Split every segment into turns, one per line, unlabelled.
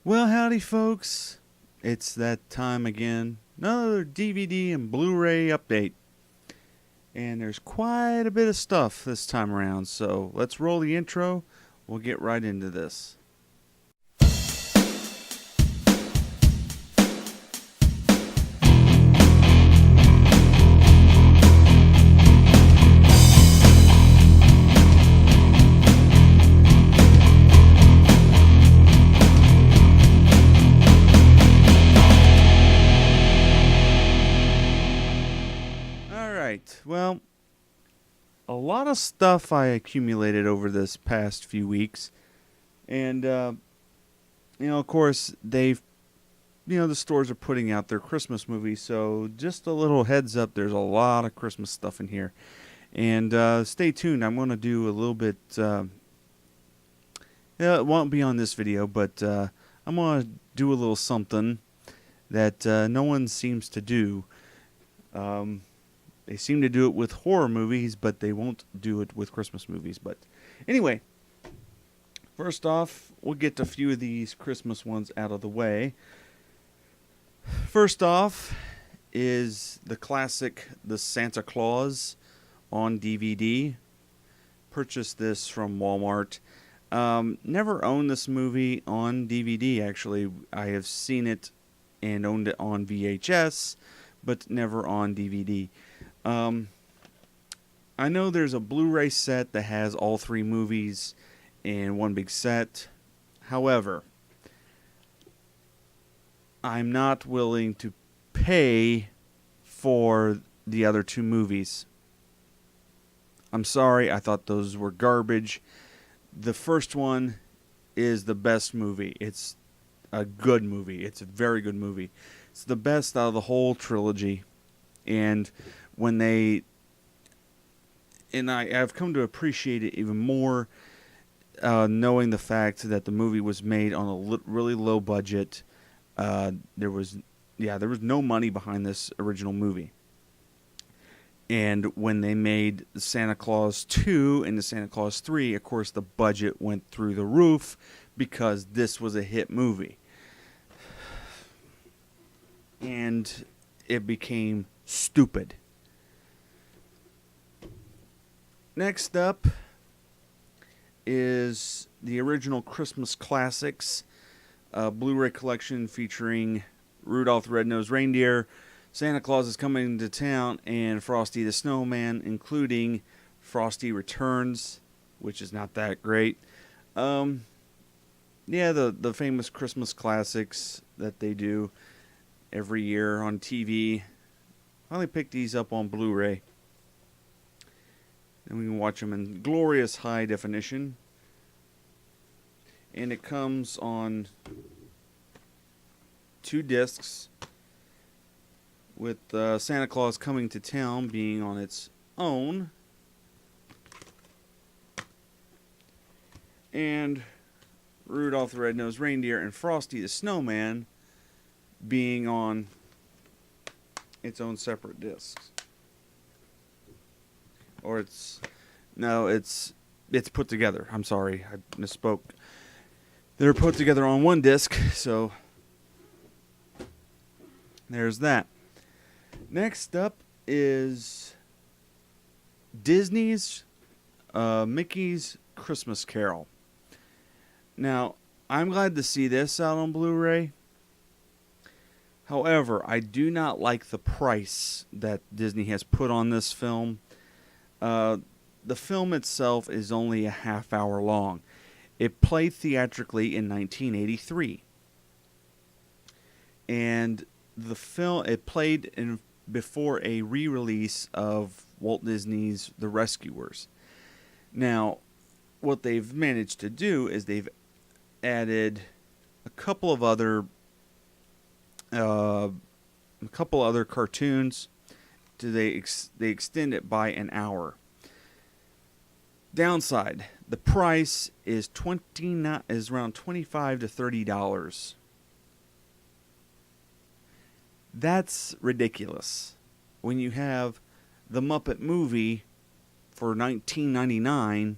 Well, howdy, folks. It's that time again. Another DVD and Blu-ray update. And there's quite a bit of stuff this time around, so let's roll the intro. We'll get right into this. Well, a lot of stuff I accumulated over this past few weeks, and of course the stores are putting out their Christmas movies, so just a little heads up, there's a lot of Christmas stuff in here, and stay tuned. I'm going to do a little bit. It won't be on this video, but I'm going to do a little something that no one seems to do. They seem to do it with horror movies, but they won't do it with Christmas movies. But anyway, first off, we'll get a few of these Christmas ones out of the way. First off is the classic The Santa Claus on DVD. Purchased this from Walmart. Never owned this movie on DVD, actually. I have seen it and owned it on VHS, but never on DVD. I know there's a Blu-ray set that has all three movies in one big set. However, I'm not willing to pay for the other two movies. I'm sorry, I thought those were garbage. The first one is the best movie. It's a good movie. It's a very good movie. It's the best out of the whole trilogy. And I've come to appreciate it even more, knowing the fact that the movie was made on a really low budget. There was no money behind this original movie. And when they made the Santa Claus 2 and the Santa Claus 3, of course, the budget went through the roof because this was a hit movie. And it became stupid. Next up is the original Christmas classics, Blu-ray collection featuring Rudolph the Red-Nosed Reindeer, Santa Claus is Coming to Town, and Frosty the Snowman, including Frosty Returns, which is not that great. The famous Christmas classics that they do every year on TV. Finally picked these up on Blu-ray. And we can watch them in glorious high definition. And it comes on 2 discs, with Santa Claus Coming to Town being on its own. And Rudolph the Red-Nosed Reindeer and Frosty the Snowman being on its own separate discs. Or it's put together. I'm sorry, I misspoke. They're put together on one disc, so there's that. Next up is Disney's Mickey's Christmas Carol. Now, I'm glad to see this out on Blu-ray. However, I do not like the price that Disney has put on this film. The film itself is only a half hour long. It played theatrically in 1983. And it played before a re-release of Walt Disney's The Rescuers. Now, what they've managed to do is they've added a couple of other cartoons. They extend it by an hour. Downside: the price is around $25 to $30. That's ridiculous. When you have the Muppet movie for $19.99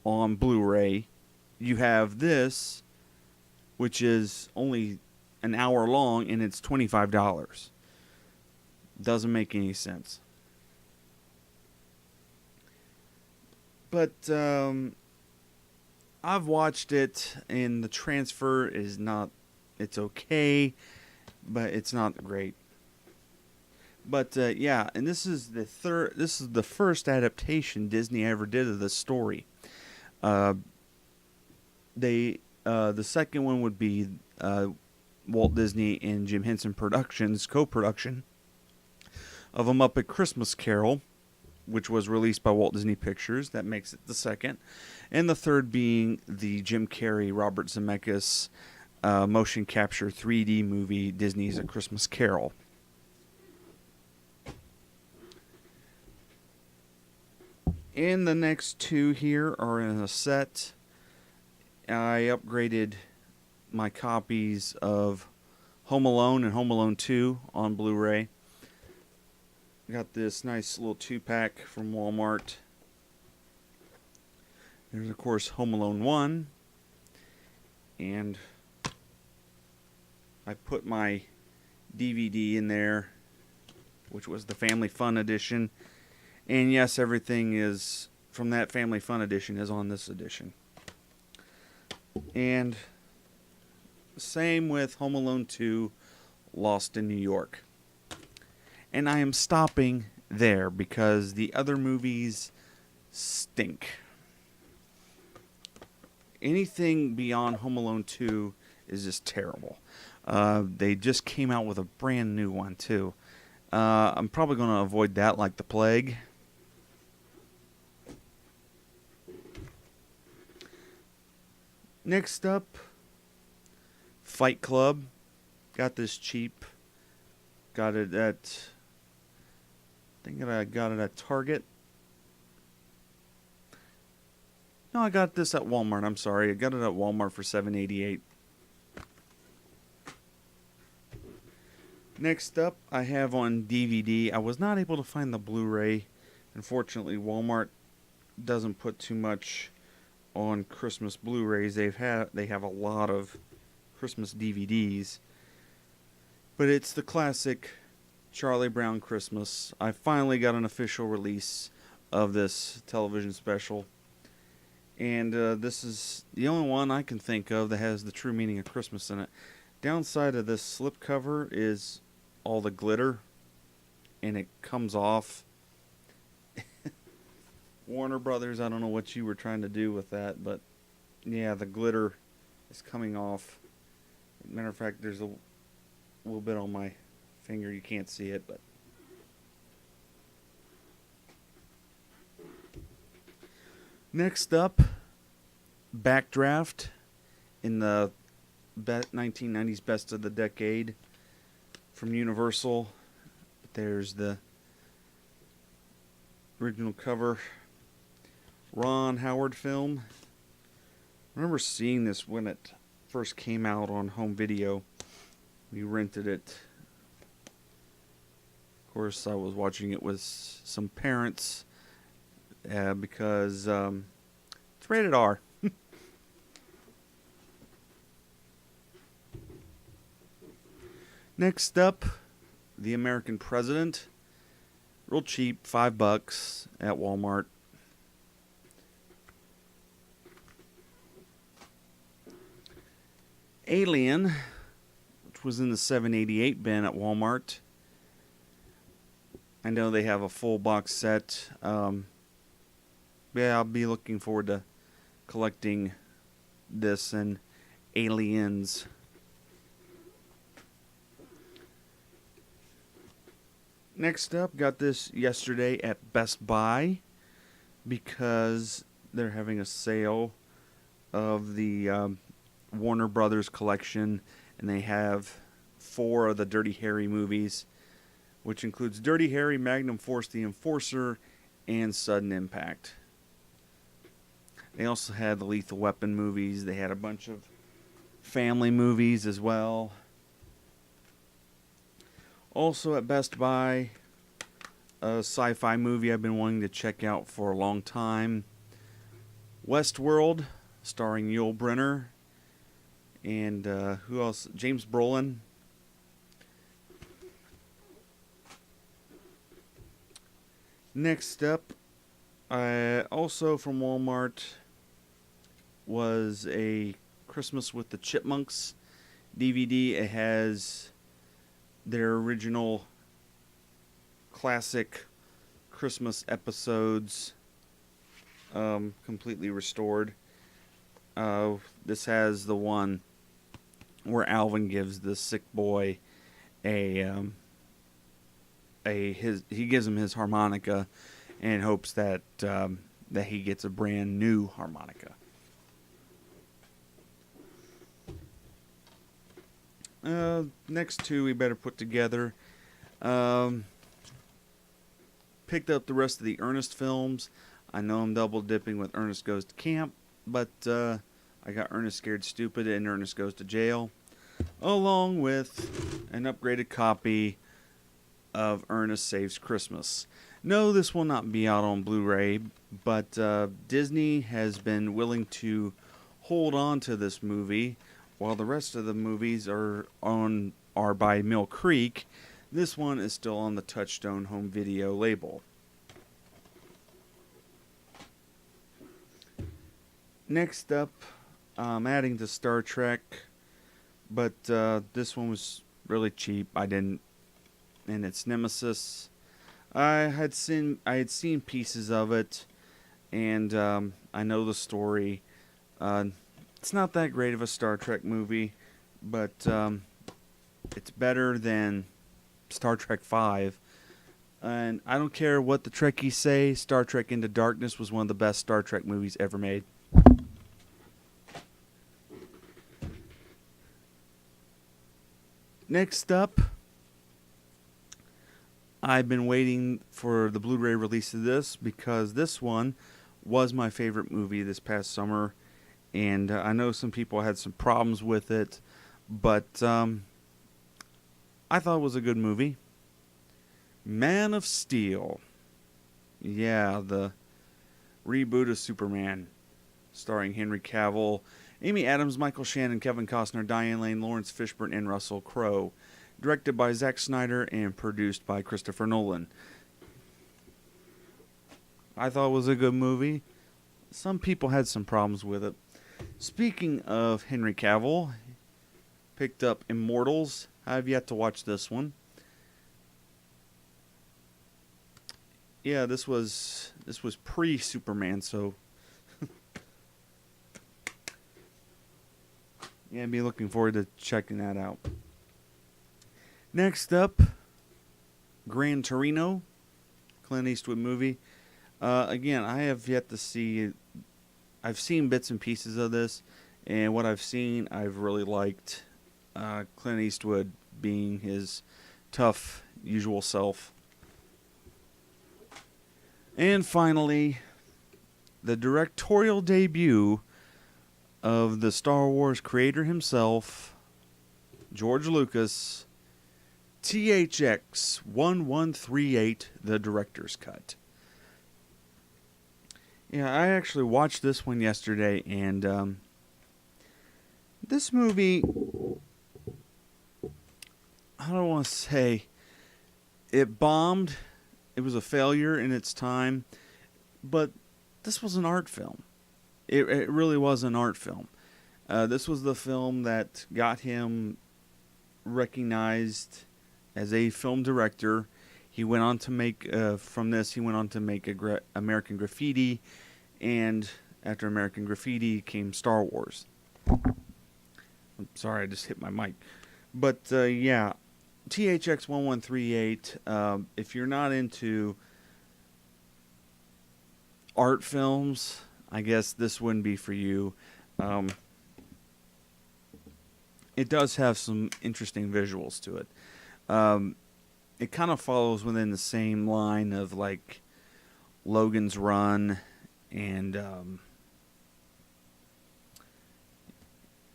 on Blu-ray, you have this which is only an hour long, and it's $25. Doesn't make any sense. But I've watched it, and the transfer is not, it's okay, but it's not great. But yeah, and this is the first adaptation Disney ever did of this story. The second one would be Walt Disney and Jim Henson Productions co-production of A Muppet Christmas Carol, which was released by Walt Disney Pictures. That makes it the second. And the third being the Jim Carrey, Robert Zemeckis motion capture 3D movie, Disney's A Christmas Carol. And the next two here are in a set. I upgraded my copies of Home Alone and Home Alone 2 on Blu-ray. Got this nice little 2-pack from Walmart. There's, of course, Home Alone 1. And I put my DVD in there, which was the Family Fun Edition. And yes, everything is from that Family Fun Edition is on this edition. And same with Home Alone 2, Lost in New York. And I am stopping there because the other movies stink. Anything beyond Home Alone 2 is just terrible. They just came out with a brand new one too. I'm probably going to avoid that like the plague. Next up, Fight Club. Got this cheap. Got it at, I think I got it at Target. No, I got this at Walmart. I'm sorry. I got it at Walmart for $7.88. Next up, I have on DVD. I was not able to find the Blu-ray. Unfortunately, Walmart doesn't put too much on Christmas Blu-rays. They have a lot of Christmas DVDs. But it's the classic Charlie Brown Christmas. I finally got an official release of this television special. And this is the only one I can think of that has the true meaning of Christmas in it. Downside of this slipcover is all the glitter. And it comes off. Warner Brothers, I don't know what you were trying to do with that, but yeah, the glitter is coming off. Matter of fact, there's a little bit on my finger. You can't see it, but next up, Backdraft in the 1990s Best of the Decade from Universal. There's the original cover. Ron Howard film. I remember seeing this when it first came out on home video. We rented it. Of course, I was watching it with some parents because it's rated R. Next up, The American President. Real cheap, $5 at Walmart. Alien, which was in the $7.88 bin at Walmart. I know they have a full box set. Yeah, I'll be looking forward to collecting this and Aliens. Next up, got this yesterday at Best Buy because they're having a sale of the Warner Brothers collection, and they have 4 of the Dirty Harry movies, which includes Dirty Harry, Magnum Force, The Enforcer, and Sudden Impact. They also had the Lethal Weapon movies. They had a bunch of family movies as well. Also at Best Buy, a sci-fi movie I've been wanting to check out for a long time. Westworld, starring Yul Brynner. And who else? James Brolin. Next up, also from Walmart, was a Christmas with the Chipmunks DVD. It has their original classic Christmas episodes completely restored. This has the one where Alvin gives the sick boy he gives him his harmonica and hopes that that he gets a brand new harmonica. Next two we better put together. Picked up the rest of the Ernest films. I know I'm double dipping with Ernest Goes to Camp, but I got Ernest Scared Stupid and Ernest Goes to Jail, along with an upgraded copy of Ernest Saves Christmas. No, this will not be out on Blu-ray, but Disney has been willing to hold on to this movie while the rest of the movies are by Mill Creek. This one is still on the Touchstone home video label. Next up, adding to Star Trek, but this one was really cheap. And it's Nemesis. I had seen pieces of it, and I know the story. It's not that great of a Star Trek movie, but it's better than Star Trek V. And I don't care what the Trekkies say, Star Trek Into Darkness was one of the best Star Trek movies ever made. Next up, I've been waiting for the Blu-ray release of this because this one was my favorite movie this past summer, and I know some people had some problems with it, but I thought it was a good movie. Man of Steel. Yeah, the reboot of Superman, starring Henry Cavill, Amy Adams, Michael Shannon, Kevin Costner, Diane Lane, Lawrence Fishburne, and Russell Crowe. Directed by Zack Snyder and produced by Christopher Nolan. I thought it was a good movie. Some people had some problems with it. Speaking of Henry Cavill, picked up Immortals. I have yet to watch this one. Yeah, this was pre-Superman, so yeah, I'd be looking forward to checking that out. Next up, Gran Torino, Clint Eastwood movie. Again, I have yet to see. I've seen bits and pieces of this, and what I've seen, I've really liked. Clint Eastwood being his tough, usual self. And finally, the directorial debut of the Star Wars creator himself, George Lucas, THX 1138, the director's cut. Yeah, I actually watched this one yesterday, and this movie, I don't want to say it bombed. It was a failure in its time, but this was an art film. It really was an art film. This was the film that got him recognized as a film director. He went on to make, from this, he went on to make American Graffiti, and after American Graffiti came Star Wars. I'm sorry, I just hit my mic. But, yeah, THX 1138, if you're not into art films, I guess this wouldn't be for you. It does have some interesting visuals to it. It kind of follows within the same line of like Logan's Run and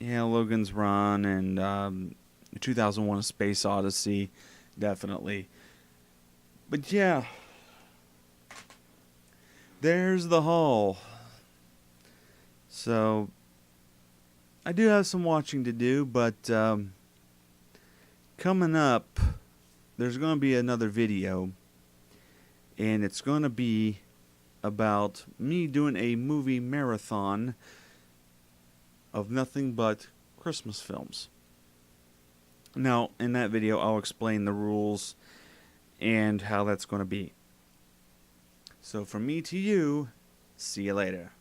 Logan's Run and 2001: A Space Odyssey, definitely. But yeah, there's the haul. So I do have some watching to do, but coming up, there's going to be another video, and it's going to be about me doing a movie marathon of nothing but Christmas films. Now, in that video, I'll explain the rules and how that's going to be. So from me to you, see you later.